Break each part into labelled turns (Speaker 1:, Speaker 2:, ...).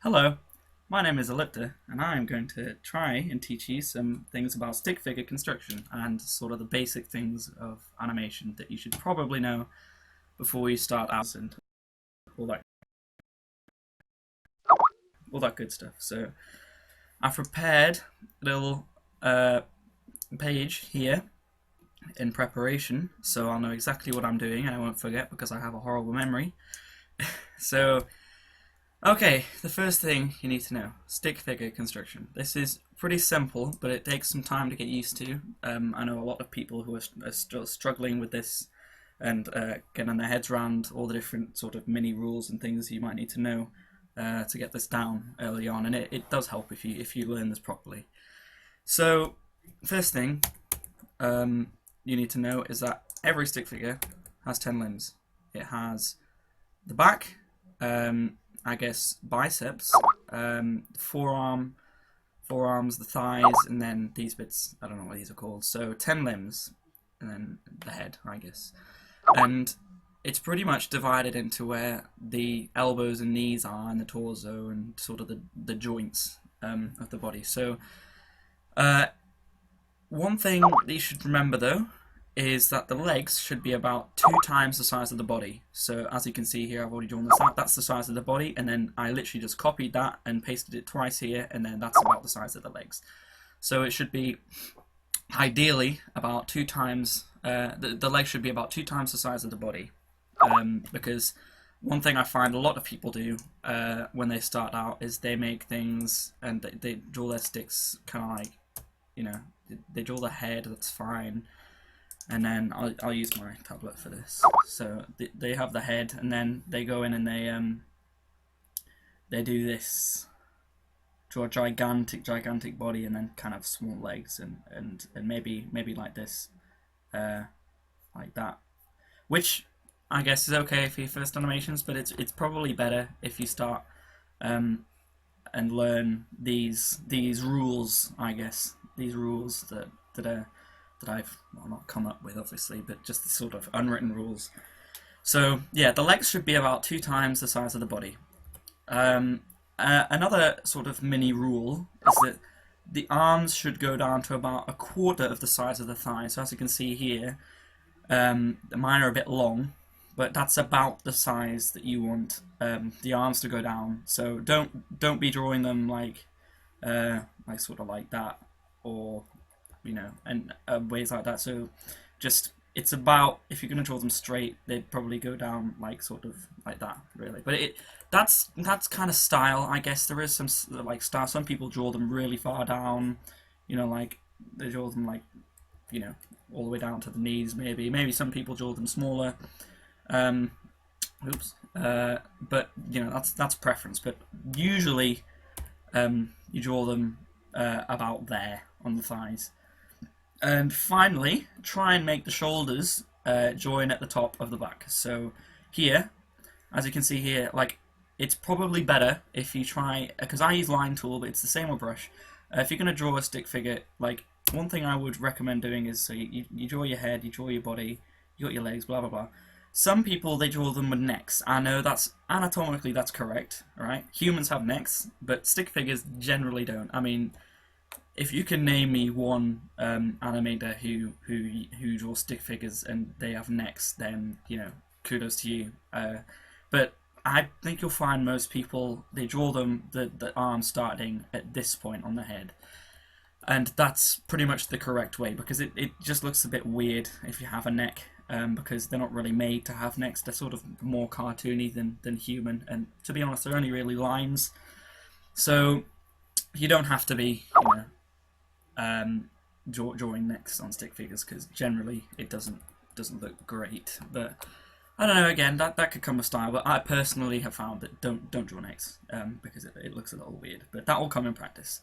Speaker 1: Hello, my name is Ellipta, and I am going to try and teach you some things about stick figure construction and sort of the basic things of animation that you should probably know before you start out and all that, all that good stuff. So I've prepared a little page here in preparation, so I'll know exactly what I'm doing and I won't forget because I have a horrible memory. So okay, the first thing you need to know, stick figure construction. This is pretty simple, but it takes some time to get used to. I know a lot of people who are still struggling with this and getting their heads around all the different sort of mini rules and things you might need to know to get this down early on, and it does help if you learn this properly. So, first thing you need to know is that every stick figure has 10 limbs. It has the back, I guess biceps, forearms, the thighs, and then these bits, I don't know what these are called. So 10 limbs, and then the head, I guess. And it's pretty much divided into where the elbows and knees are, and the torso, and sort of the joints of the body. So one thing that you should remember though is that the legs should be about 2 times the size of the body. So as you can see here, I've already drawn this out. That's the size of the body, and then I literally just copied that and pasted it twice here, and then that's about the size of the legs. So it should be ideally about 2 times. The legs should be about 2 times the size of the body, because one thing I find a lot of people do when they start out is they make things and they draw their sticks kind of like, you know, they draw the head. That's fine. And then I'll use my tablet for this. So they have the head, and then they go in and they do this, draw a gigantic body, and then kind of small legs, and maybe like this, like that, which I guess is okay for your first animations, but it's probably better if you start and learn these rules. I guess these rules that I've not come up with, obviously, but just the sort of unwritten rules. So yeah, the legs should be about 2 times the size of the body. Another sort of mini rule is that the arms should go down to about 1/4 of the size of the thigh. So as you can see here, mine are a bit long, but that's about the size that you want the arms to go down. So don't be drawing them like sort of like that, or you know, and ways like that. So just, it's about, if you're going to draw them straight, they'd probably go down like sort of like that, really. But that's kind of style, I guess. There is some like style. Some people draw them really far down, you know, like they draw them like, you know, all the way down to the knees. Maybe some people draw them smaller. But you know, that's preference. But usually, you draw them about there on the thighs. And finally, try and make the shoulders join at the top of the back. So here, as you can see here, like, it's probably better if you try, because I use line tool, but it's the same with brush. If you're going to draw a stick figure, like, one thing I would recommend doing is, so you draw your head, you draw your body, you got your legs, blah blah blah. Some people, they draw them with necks. I know that's anatomically that's correct, right? Humans have necks, but stick figures generally don't. I mean, if you can name me one animator who draws stick figures and they have necks, then, you know, kudos to you. But I think you'll find most people, they draw them the arms starting at this point on the head, and that's pretty much the correct way, because it just looks a bit weird if you have a neck, because they're not really made to have necks. They're sort of more cartoony than human, and to be honest, they're only really lines, so you don't have to be, you know, drawing necks on stick figures, because generally it doesn't look great. But I don't know, again, that could come with style, but I personally have found that don't draw necks, because it looks a little weird, but that will come in practice.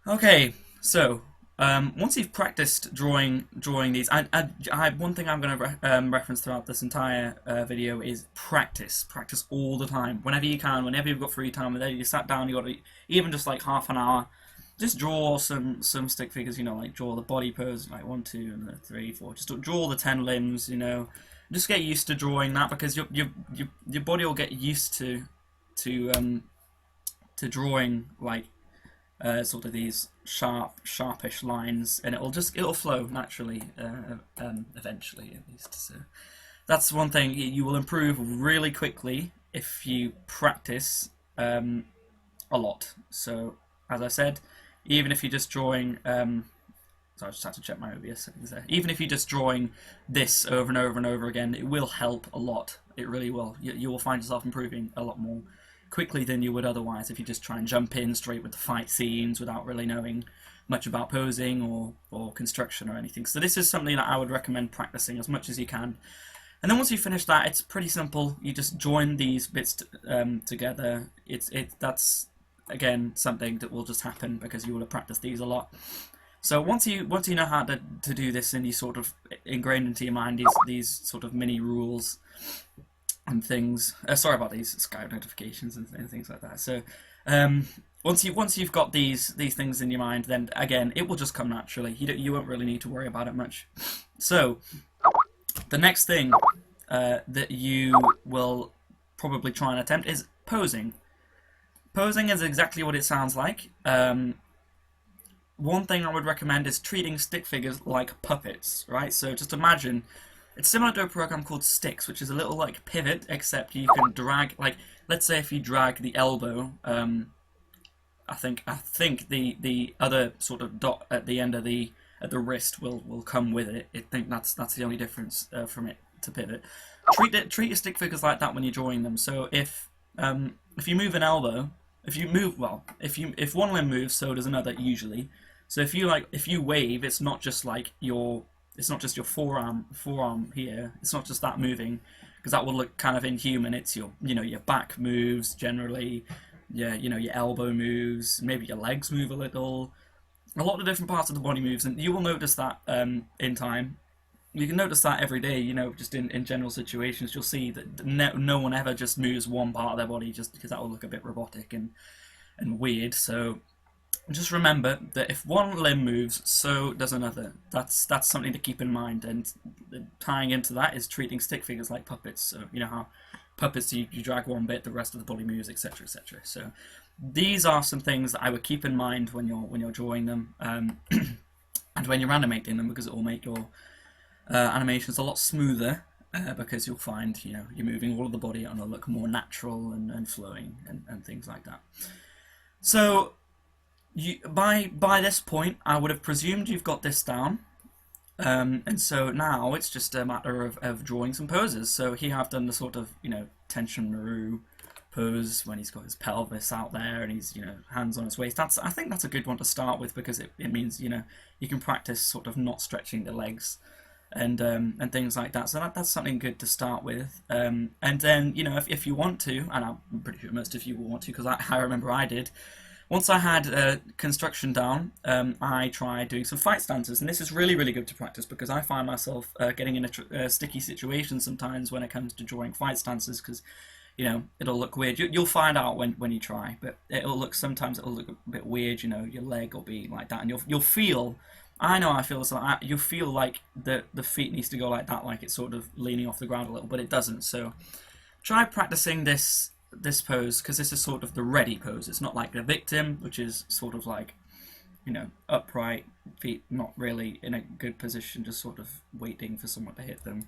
Speaker 1: Okay, so once you've practiced drawing these, one thing I'm going to reference throughout this entire video is practice all the time, whenever you can, whenever you've got free time, whenever you sat down, you got to, even just like half an hour, just draw some stick figures, you know, like draw the body pose, like 1, 2, and 3, 4. Just draw the 10 limbs, you know. Just get used to drawing that, because your body will get used to to drawing like sort of these sharpish lines, and it'll flow naturally, eventually at least. So that's one thing. You will improve really quickly if you practice a lot. So as I said, even if you're just drawing, so I just had to check my OBS settings there. Even if you're just drawing this over and over and over again, it will help a lot. It really will. You will find yourself improving a lot more quickly than you would otherwise if you just try and jump in straight with the fight scenes without really knowing much about posing or construction or anything. So this is something that I would recommend practicing as much as you can. And then once you finish that, it's pretty simple. You just join these bits together. That's again something that will just happen because you will have practiced these a lot. So once you know how to do this and you sort of ingrained into your mind these sort of mini rules and things. Sorry about these Skype notifications and things like that. So once you've got these things in your mind, then again it will just come naturally. You won't really need to worry about it much. So the next thing that you will probably try and attempt is posing. Posing is exactly what it sounds like. One thing I would recommend is treating stick figures like puppets, right? So just imagine, it's similar to a program called Sticks, which is a little like pivot, except you can drag, like, let's say if you drag the elbow, I think the other sort of dot at the end of the wrist will come with it. I think that's the only difference from it to pivot. Treat your stick figures like that when you're drawing them. So if you move an elbow, if one limb moves, so does another usually. So if you wave, it's not just your forearm here. It's not just that moving, because that will look kind of inhuman. It's your back moves generally. Yeah, your elbow moves. Maybe your legs move a little. A lot of different parts of the body moves, and you will notice that in time. You can notice that every day, just in general situations. You'll see that no one ever just moves one part of their body just because that will look a bit robotic and weird. So just remember that if one limb moves, so does another. That's something to keep in mind. And tying into that is treating stick figures like puppets. So you know how puppets, you drag one bit, the rest of the body moves, etc., etc. So these are some things that I would keep in mind when you're drawing them, and when you're animating them, because it will make your animations a lot smoother, because you'll find you're moving all of the body and it'll look more natural and flowing and things like that. So by this point, I would have presumed you've got this down, and so now it's just a matter of drawing some poses. So here I've done the sort of tension maru pose when he's got his pelvis out there and he's hands on his waist. I think that's a good one to start with, because it means you can practice sort of not stretching the legs and things like that. So that's something good to start with. And then if you want to, and I'm pretty sure most of you will want to, because I remember I did. Once I had construction down, I tried doing some fight stances, and this is really, really good to practice, because I find myself getting in a sticky situation sometimes when it comes to drawing fight stances, because it'll look weird. You'll find out when you try, but sometimes it'll look a bit weird. Your leg will be like that, and you'll feel. I know I feel so. You feel like the feet needs to go like that, like it's sort of leaning off the ground a little, but it doesn't. So try practicing this pose, because this is sort of the ready pose. It's not like the victim, which is sort of like upright, feet not really in a good position, just sort of waiting for someone to hit them.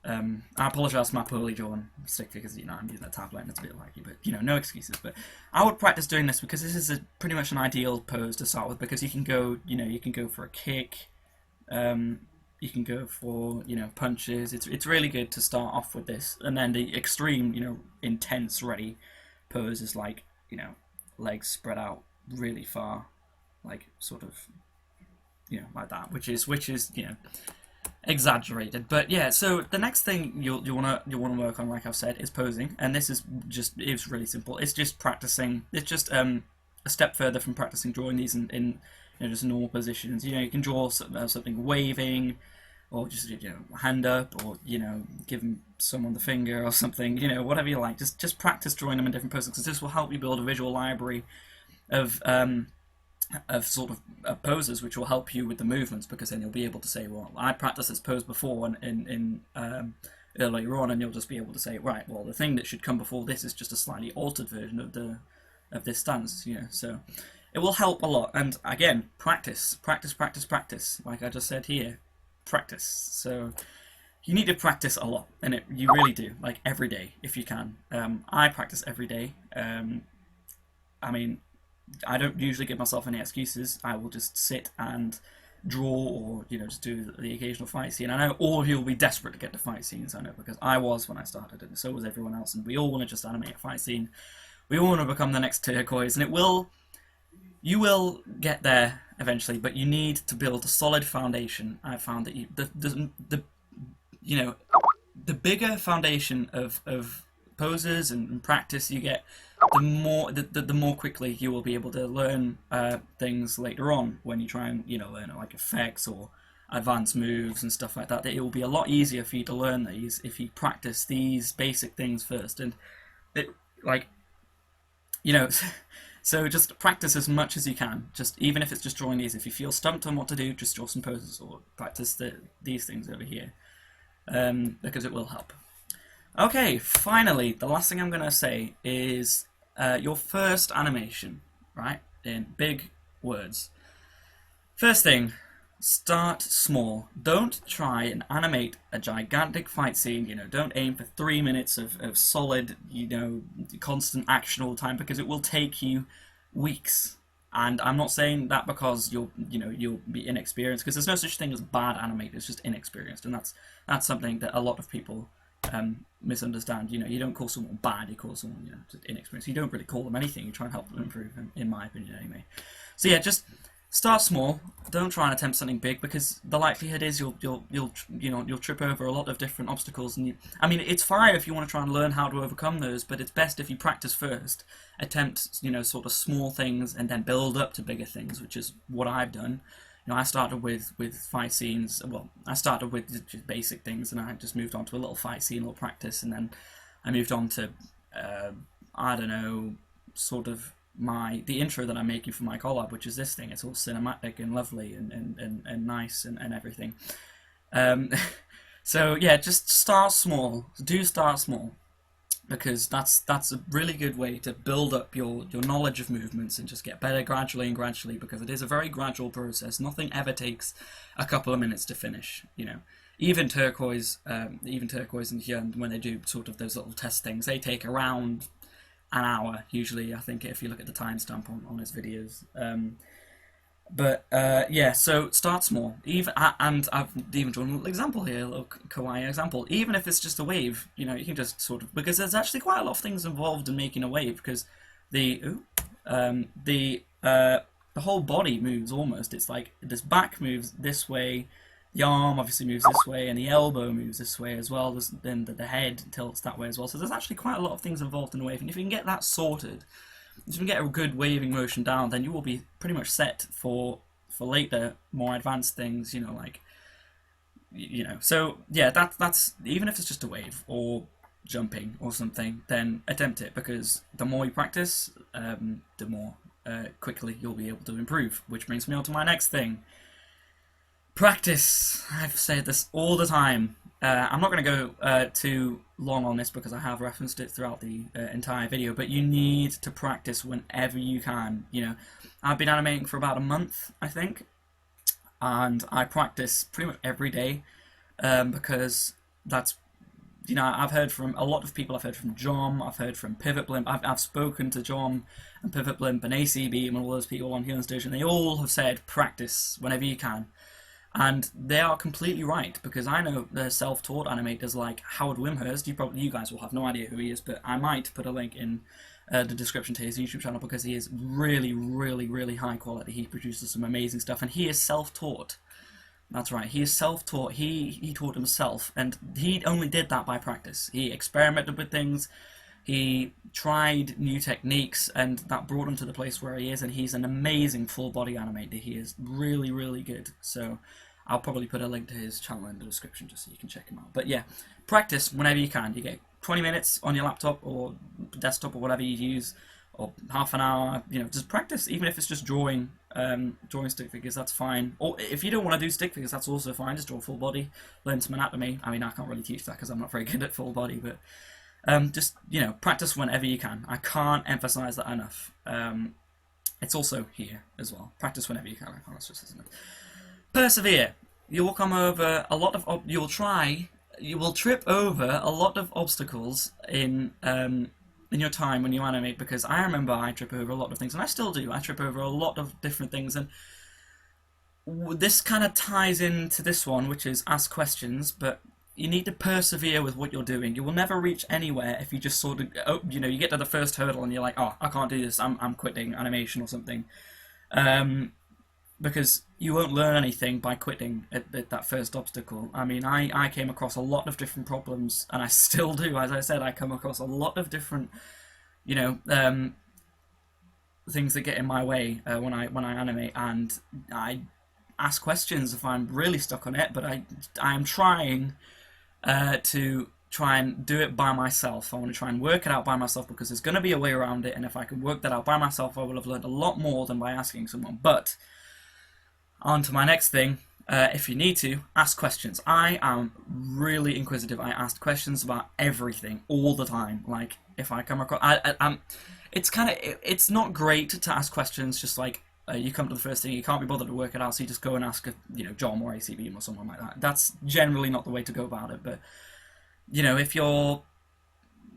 Speaker 1: I apologise for my poorly drawn stick figures, I'm using a tablet and it's a bit laggy, but no excuses. But I would practice doing this, because this is pretty much an ideal pose to start with, because you can go, you can go for a kick, you can go for, punches. It's really good to start off with this, and then the extreme, intense ready pose is like, legs spread out really far, like sort of, like that, which is exaggerated. But yeah, so the next thing you'll want to work on, like I've said, is posing, and this is it's really simple. It's just practicing. It's just a step further from practicing drawing these in just normal positions. You can draw something waving, or just hand up, or giving someone the finger or something. Whatever you like. Just practice drawing them in different poses, because this will help you build a visual library of sort of poses, which will help you with the movements, because then you'll be able to say, well, I practiced this pose before in earlier on, and you'll just be able to say, right, well, the thing that should come before this is just a slightly altered version of the of this stance, you know. So it will help a lot. And again, practice, practice, practice, practice. Like I just said here, practice. So you need to practice a lot, and you really do, like every day if you can. I practice every day. I mean, I don't usually give myself any excuses. I will just sit and draw, or you know, just do the occasional fight scene. I know all of you will be desperate to get to fight scenes. I know, because I was when I started, and so was everyone else. And we all want to just animate a fight scene. We all want to become the next Turquoise, and you will get there eventually. But you need to build a solid foundation. I've found that you know, the bigger foundation of poses and practice you get, the more quickly you will be able to learn things later on when you try and, you know, learn like effects or advanced moves and stuff like that. That it will be a lot easier for you to learn these if you practice these basic things first. And it, like, you know, so just practice as much as you can. Just even if it's just drawing these. If you feel stumped on what to do, just draw some poses or practice these things over here. Because it will help. Okay, finally, the last thing I'm going to say is your first animation, right? In big words. First thing, start small. Don't try and animate a gigantic fight scene, you know, don't aim for 3 minutes of solid, you know, constant action all the time, because it will take you weeks. And I'm not saying that because you'll be inexperienced, because there's no such thing as bad animators, it's just inexperienced, and that's something that a lot of people misunderstand. You know, you don't call someone bad, you call someone, you know, just inexperienced. You don't really call them anything. You try and help them improve, in my opinion, anyway. So yeah, just start small. Don't try and attempt something big, because the likelihood is you'll trip over a lot of different obstacles. And I mean, it's fine if you want to try and learn how to overcome those, but it's best if you practice first. Attempt, you know, sort of small things and then build up to bigger things, which is what I've done. You know, I started with fight scenes. Well, I started with just basic things, and I just moved on to a little fight scene, a little practice, and then I moved on to I don't know, sort of the intro that I'm making for my collab, which is this thing. It's all cinematic and lovely and nice and everything. So yeah, just start small. Do start small, because that's a really good way to build up your knowledge of movements and just get better gradually and gradually, because it is a very gradual process. Nothing ever takes a couple of minutes to finish, you know. Even Turquoise and Hyun, when they do sort of those little test things, they take around an hour usually, I think, if you look at the timestamp on his videos. Yeah, so start small. And I've even drawn a little example here, a little kawaii example. Even if it's just a wave, you know, you can just sort of, because there's actually quite a lot of things involved in making a wave, because the whole body moves almost. It's like this back moves this way, the arm obviously moves this way, and the elbow moves this way as well. Then the head tilts that way as well. So there's actually quite a lot of things involved in a wave, and if you can get that sorted, if you can get a good waving motion down, then you will be pretty much set for later, more advanced things, you know, like, you know. So yeah, that's even if it's just a wave or jumping or something, then attempt it, because the more you practice, the more quickly you'll be able to improve. Which brings me on to my next thing. Practice. I've said this all the time. I'm not going to go too long on this, because I have referenced it throughout the entire video, but you need to practice whenever you can. You know, I've been animating for about a month, I think, and I practice pretty much every day, because that's, you know, I've heard from a lot of people. I've heard from John, I've heard from Pivot Blimp, I've spoken to John and Pivot Blimp and ACB and all those people on Hyun Station. They all have said practice whenever you can. And they are completely right, because I know the self-taught animators like Howard Wimhurst. You guys will have no idea who he is, but I might put a link in the description to his YouTube channel, because he is really, really, really high quality. He produces some amazing stuff, and he is self-taught. That's right, he is self-taught. He taught himself, and he only did that by practice. He experimented with things, he tried new techniques, and that brought him to the place where he is, and he's an amazing full-body animator. He is really, really good. So I'll probably put a link to his channel in the description just so you can check him out. But yeah, practice whenever you can. You get 20 minutes on your laptop or desktop or whatever you use, or half an hour, you know, just practice. Even if it's just drawing stick figures, that's fine. Or if you don't want to do stick figures, that's also fine. Just draw full body, learn some anatomy. I mean, I can't really teach that because I'm not very good at full body, but Just, practice whenever you can. I can't emphasize that enough. It's also here as well. Practice whenever you can. I can't stress this enough. Persevere. You will come over a lot of. You will trip over a lot of obstacles in your time when you animate, because I remember I trip over a lot of things, and I still do. I trip over a lot of different things, and this kind of ties into this one, which is ask questions, but you need to persevere with what you're doing. You will never reach anywhere if you just sort of, you get to the first hurdle and you're like, oh, I can't do this, I'm quitting animation or something. Because you won't learn anything by quitting at that first obstacle. I mean, I came across a lot of different problems, and I still do. As I said, I come across a lot of different, things that get in my way when I animate, and I ask questions if I'm really stuck on it. But I'm trying to try and do it by myself. I want to try and work it out by myself, because there's going to be a way around it, and if I can work that out by myself, I will have learned a lot more than by asking someone. But on to my next thing. If you need to, ask questions. I am really inquisitive. I ask questions about everything all the time. Like, if I come across, it's not great to ask questions just like you come to the first thing, you can't be bothered to work it out, so you just go and ask John or ACB or someone like that. That's generally not the way to go about it. But if you're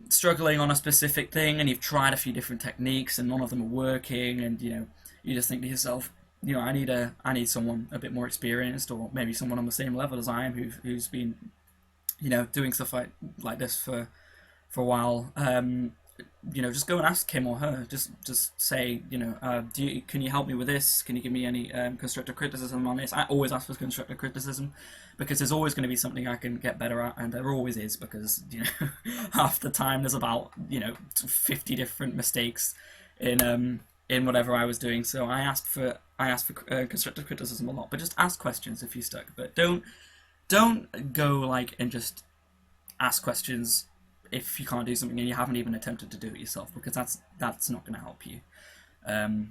Speaker 1: struggling on a specific thing and you've tried a few different techniques and none of them are working, and you just think to yourself, I need someone a bit more experienced, or maybe someone on the same level as I am who's been doing stuff like this for a while. Just go and ask him or her. Just say, can you help me with this? Can you give me any constructive criticism on this? I always ask for constructive criticism, because there's always going to be something I can get better at, and there always is, because half the time there's about 50 different mistakes in whatever I was doing. So I asked for constructive criticism a lot, but just ask questions if you're stuck. But don't go and just ask questions if you can't do something and you haven't even attempted to do it yourself, because that's not going to help you.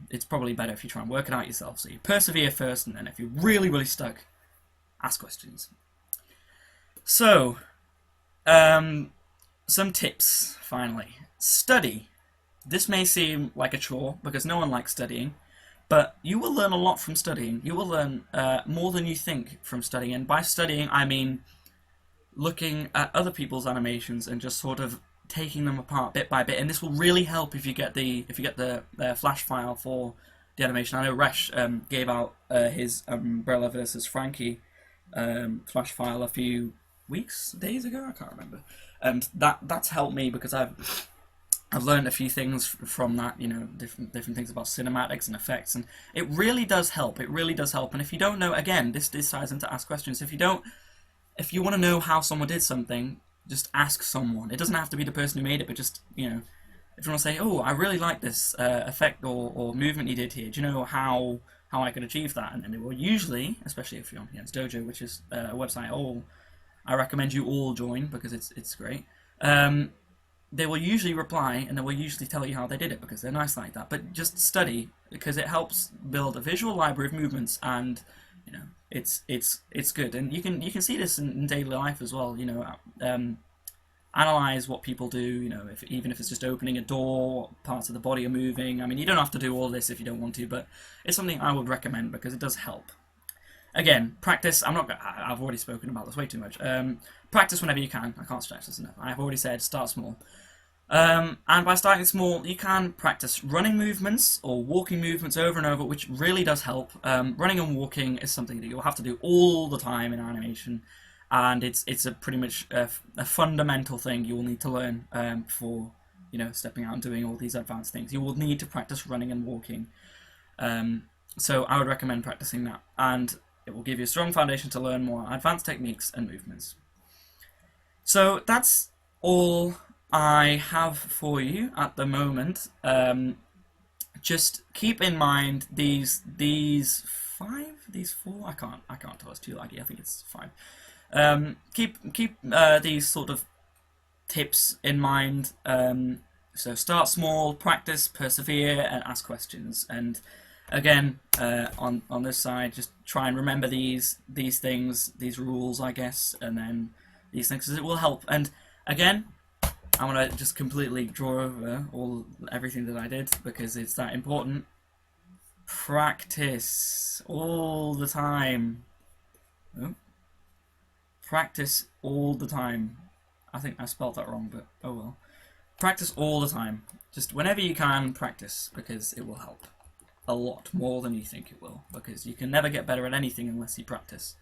Speaker 1: It's probably better if you try and work it out yourself. So you persevere first, and then if you're really, really stuck, ask questions. So, some tips, finally. Study. This may seem like a chore, because no one likes studying, but you will learn a lot from studying. You will learn more than you think from studying, and by studying I mean looking at other people's animations and just sort of taking them apart bit by bit. And this will really help if you get the flash file for the animation. I know Resh gave out his Umbrella versus Frankie flash file a few days ago, I can't remember, and that's helped me, because I've learned a few things from that, different things about cinematics and effects, and it really does help. It really does help. And if you don't know, again, this ties into ask questions. If you want to know how someone did something, just ask someone. It doesn't have to be the person who made it, but just, if you want to say, oh, I really like this effect or movement you did here, do you know how I could achieve that? And they will usually, especially if you're on Jens Dojo, which is a website I recommend you all join, because it's great. They will usually reply, and they will usually tell you how they did it, because they're nice like that. But just study, because it helps build a visual library of movements, and it's good. And you can see this in daily life as well. Analyze what people do. Even if it's just opening a door, parts of the body are moving. I mean, you don't have to do all this if you don't want to, but it's something I would recommend, because it does help. Again, practice. I've already spoken about this way too much. Practice whenever you can. I can't stress this enough. I've already said start small. And by starting small, you can practice running movements or walking movements over and over, which really does help. Running and walking is something that you'll have to do all the time in animation, and it's a pretty much a fundamental thing you will need to learn before stepping out and doing all these advanced things. You will need to practice running and walking. So I would recommend practicing that, and it will give you a strong foundation to learn more advanced techniques and movements. So that's all I have for you at the moment. Just keep in mind these four. I can't tell. It's too laggy. I think it's 5. Keep these sort of tips in mind. So start small, practice, persevere, and ask questions. And again, on this side, just try and remember these things, these rules, I guess, and then these things, because it will help. And again, I'm gonna just completely draw over everything that I did because it's that important. Practice all the time. Oh. Practice all the time. I think I spelled that wrong, but oh well. Practice all the time. Just whenever you can, practice, because it will help. A lot more than you think it will, because you can never get better at anything unless you practice.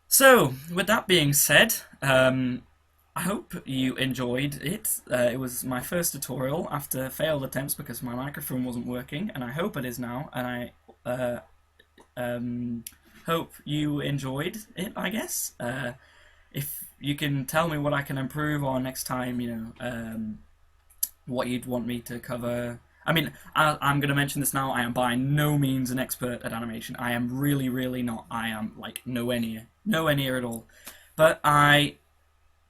Speaker 1: So, with that being said, I hope you enjoyed it. It was my first tutorial after failed attempts because my microphone wasn't working, and I hope it is now, and I hope you enjoyed it, I guess. If you can tell me what I can improve on next time, you know, what you'd want me to cover. I mean, I'm going to mention this now, I am by no means an expert at animation. I am really, really not. I am, like, nowhere near at all. But I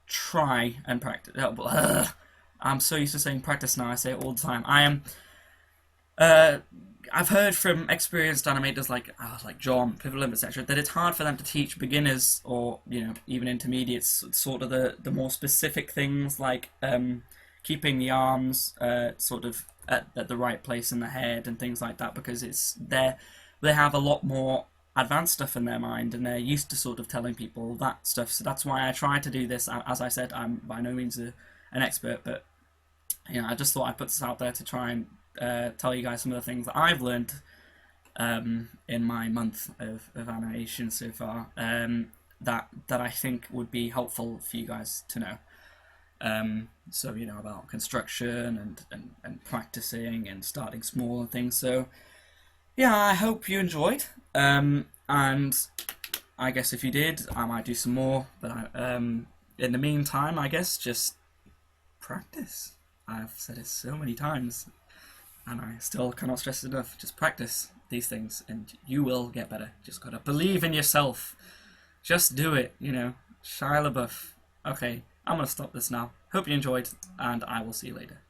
Speaker 1: try and practice. I'm so used to saying practice now, I say it all the time. I am... I've heard from experienced animators like John, Pivolim, etc., that it's hard for them to teach beginners or, you know, even intermediates sort of the more specific things like keeping the arms sort of at the right place in the head and things like that, because they have a lot more advanced stuff in their mind and they're used to sort of telling people that stuff. So that's why I try to do this. As I said, I'm by no means an expert, but you know, I just thought I'd put this out there to try and tell you guys some of the things that I've learned in my month of animation so far, that I think would be helpful for you guys to know. So, you know, about construction and practicing and starting small and things. So yeah, I hope you enjoyed, and I guess if you did, I might do some more, but in the meantime, I guess just practice. I've said it so many times and I still cannot stress it enough. Just practice these things and you will get better. Just gotta believe in yourself. Just do it, you know. Shia LaBeouf. Okay, I'm gonna stop this now. Hope you enjoyed, and I will see you later.